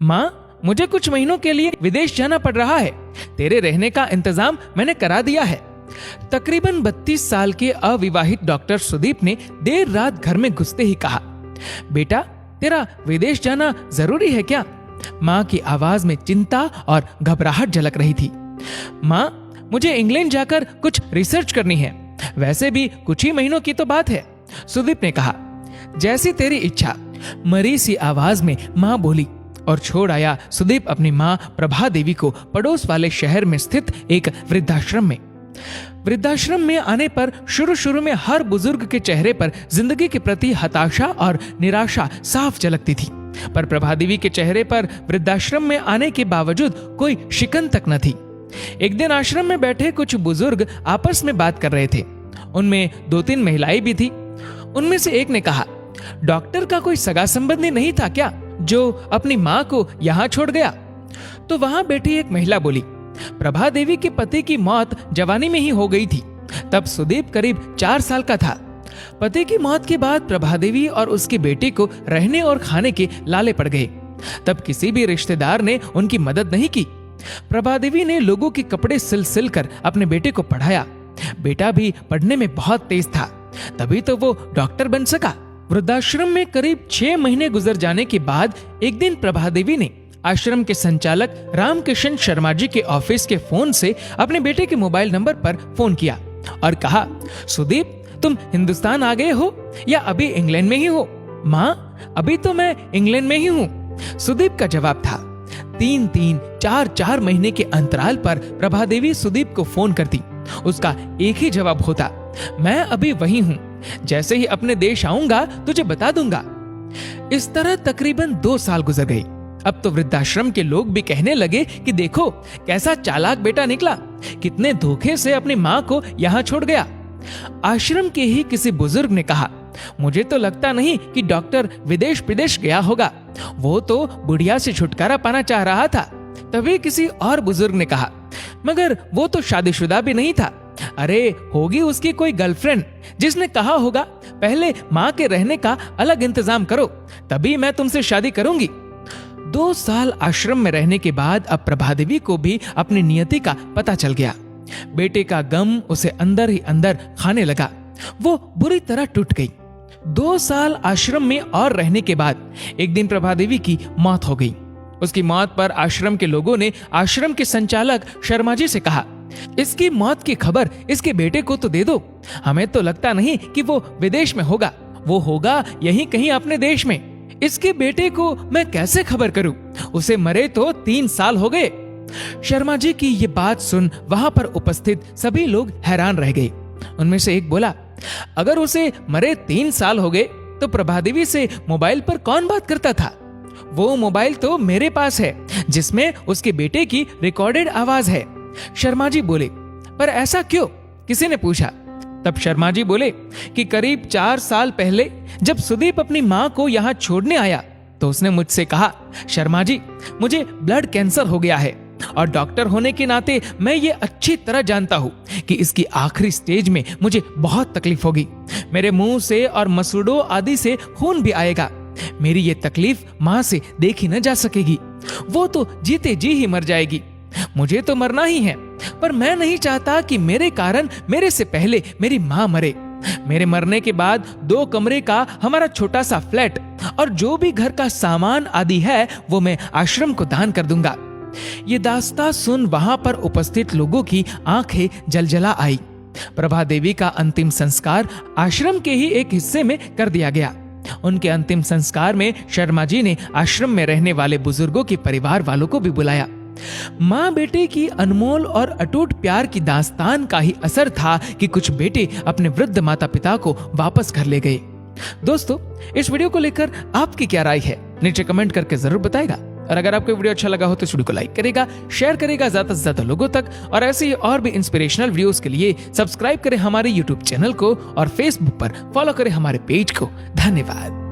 माँ, मुझे कुछ महीनों के लिए विदेश जाना पड़ रहा है। तेरे रहने का इंतजाम मैंने करा दिया है। तकरीबन 32 साल के अविवाहित डॉक्टर सुदीप ने देर रात घर में घुसते ही कहा, बेटा, तेरा विदेश जाना जरूरी है क्या? माँ की आवाज में चिंता और घबराहट झलक रही थी। माँ, मुझे इंग्लैंड जाकर कुछ रिसर्च करनी है। वैसे भी कुछ ही महीनों की तो बात है, सुदीप ने कहा। जैसी तेरी इच्छा, मरी सी आवाज में माँ बोली और छोड़ आया सुदीप अपनी माँ प्रभा देवी को पड़ोस वाले शहर में स्थित एक वृद्धाश्रम में। वृद्धाश्रम में आने पर शुरू में हर बुजुर्ग के चेहरे पर जिंदगी के प्रति हताशा और निराशा साफ झलकती थी, पर प्रभा देवी के चेहरे पर वृद्धाश्रम में आने के बावजूद कोई शिकन तक न थी। एक दिन आश्रम में बैठे कुछ बुजुर्ग आपस में बात कर रहे थे। उनमें 2-3 महिलाएं भी थी। उनमें से एक ने कहा, डॉक्टर का कोई सगा संबंधी नहीं था क्या जो अपनी माँ को यहाँ छोड़ गया? तो वहां बैठी एक महिला बोली, प्रभा देवी के पति की मौत जवानी में ही हो गई थी। तब सुदीप करीब 4 साल का था। पति की मौत के बाद प्रभा देवी और उसकी बेटी को रहने और खाने के लाले पड़ गए। तब किसी भी रिश्तेदार ने उनकी मदद नहीं की। प्रभा देवी ने लोगों के कपड़े सिल कर अपने बेटे को पढ़ाया। बेटा भी पढ़ने में बहुत तेज था, तभी तो वो डॉक्टर बन सका। वृद्धाश्रम में करीब 6 महीने गुजर जाने के बाद एक दिन प्रभा देवी ने आश्रम के संचालक रामकिशन शर्मा जी के ऑफिस के फोन से अपने बेटे के मोबाइल नंबर पर फोन किया और कहा, सुदीप, तुम हिंदुस्तान आ गए हो या अभी इंग्लैंड में ही हो? माँ, अभी तो मैं इंग्लैंड में ही हूँ, सुदीप का जवाब था। 3-3, 4-4 महीने के अंतराल पर प्रभा देवी सुदीप को फोन करती। उसका एक ही जवाब होता, मैं अभी वही हूँ, जैसे ही अपने देश आऊंगा तुझे बता दूंगा। इस तरह तकरीबन 2 साल गुजर गए। अब तो वृद्धाश्रम के लोग भी कहने लगे कि देखो कैसा चालाक बेटा निकला, कितने धोखे से अपनी माँ को यहाँ छोड़ गया। आश्रम के ही किसी बुजुर्ग ने कहा, मुझे तो लगता नहीं कि डॉक्टर विदेश प्रदेश गया होगा, वो तो बुढ़िया से छुटकारा पाना चाह रहा था। तभी किसी और बुजुर्ग ने कहा, मगर वो तो शादीशुदा भी नहीं था। अरे होगी उसकी कोई गर्लफ्रेंड जिसने कहा होगा पहले माँ के रहने का अलग इंतजाम करो, तभी मैं तुमसे शादी करूंगी। 2 साल आश्रम में रहने के बाद अब प्रभा देवी को भी अपनी नियति का पता चल गया। बेटे का गम उसे अंदर ही अंदर खाने लगा। वो बुरी तरह टूट गई। 2 साल आश्रम में और रहने के बाद एक दिन प्रभा देवी की मौत हो गई। उसकी मौत पर आश्रम के लोगों ने आश्रम के संचालक शर्मा जी से कहा, इसकी मौत की खबर इसके बेटे को तो दे दो। हमें तो लगता नहीं कि वो विदेश में होगा, वो होगा यहीं कहीं अपने देश में। इसके बेटे को मैं कैसे खबर करूं? उसे मरे तो 3 साल हो गए। शर्मा जी की ये बात सुन वहां पर उपस्थित सभी लोग हैरान रह गए। उनमें से एक बोला, अगर उसे मरे 3 साल हो गए तो प्रभा देवी से मोबाइल पर कौन बात करता था? वो मोबाइल तो मेरे पास है जिसमें उसके बेटे की रिकॉर्डेड आवाज है। शर्मा जी बोले, पर ऐसा क्यों? किसी ने पूछा। तब शर्मा जी बोले कि करीब 4 साल पहले जब सुदीप अपनी माँ को यहाँ छोड़ने आया तो उसने मुझसे कहा, शर्मा जी, मुझे ब्लड कैंसर हो गया है और डॉक्टर होने के नाते मैं ये अच्छी तरह जानता हूँ कि इसकी आखिरी स्टेज में मुझे बहुत तकलीफ होगी। मेरे मुंह से और मसूड़ों आदि से खून भी आएगा। मेरी ये तकलीफ माँ से देखी न जा सकेगी। वो तो जीते जी ही मर जाएगी। मुझे तो मरना ही है, पर मैं नहीं चाहता कि मेरे कारण मेरे से पहले मेरी माँ मरे। मेरे मरने के बाद 2 कमरे का हमारा छोटा सा फ्लैट और जो भी घर का सामान आदि है वो मैं आश्रम को दान कर दूंगा। ये दास्तां सुन वहां पर उपस्थित लोगों की आंखें जलजला आई। प्रभा देवी का अंतिम संस्कार आश्रम के ही एक हिस्से में कर दिया गया। उनके अंतिम संस्कार में शर्मा जी ने आश्रम में रहने वाले बुजुर्गों के परिवार वालों को भी बुलाया। माँ बेटे की अनमोल और अटूट प्यार की दास्तान का ही असर था कि कुछ बेटे अपने वृद्ध माता पिता को वापस घर ले गए। दोस्तों, इस वीडियो को लेकर आपकी क्या राय है नीचे कमेंट करके जरूर बताएगा। और अगर आपको वीडियो अच्छा लगा हो तो इस वीडियो को लाइक करेगा, शेयर करेगा ज्यादा से ज्यादा लोगों तक, और ऐसे ही और भी इंस्पिरेशनल वीडियोस के लिए सब्सक्राइब करें हमारे यूट्यूब चैनल को और फेसबुक पर फॉलो करें हमारे पेज को। धन्यवाद।